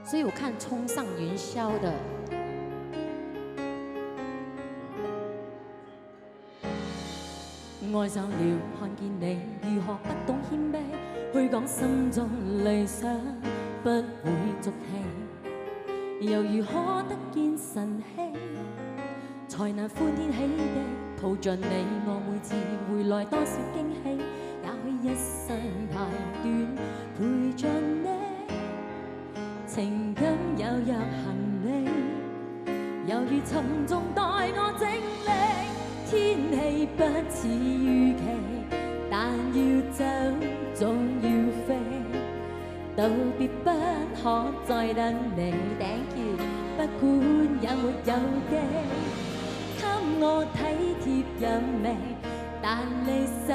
所以我看冲上云霄的。愛上了，看見你如何不懂謙卑，去講心中理想，不會俗氣，又如可得見晨曦，才能歡天喜地抱着你。我每次回來多少驚喜，也許一生太短，陪着你，情感有若行李，猶如沉重待我整理。天氣不似預期，但要走總要飛，道別不可再等你。Thank you， 不管有沒有機，給我體貼入微，但離手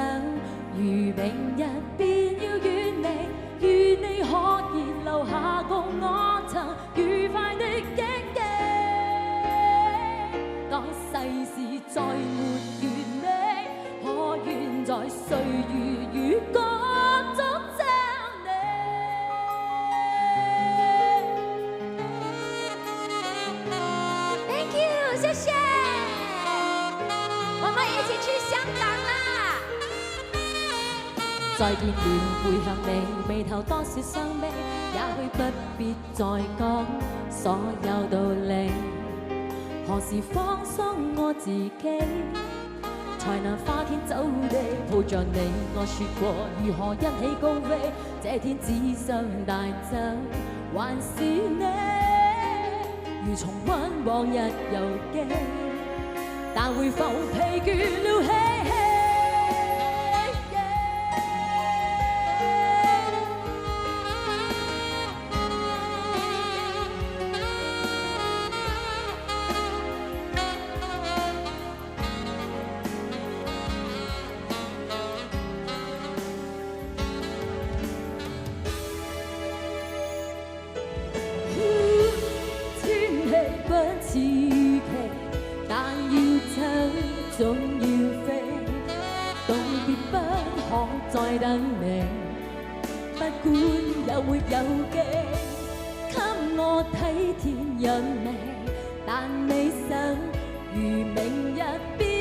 如明日便要遠離。願你可以留下共我曾愉快的經記，當世事再沒完美，可願在歲月與歌中找你。Thank you， 謝謝，我們一起去香港啦！再見了，回向你，眉頭多少傷悲，也許不必再講所有道理。何時放鬆我自己，才能花天酒地抱着你？我說過如何一起高飛，這天只想帶走還是你，如重溫往日遊記，但會否疲倦了嬉戲？不似預期，但要走總要飛，道別不可再等你。不管有沒有機，給我體貼入微，但你想如明日變。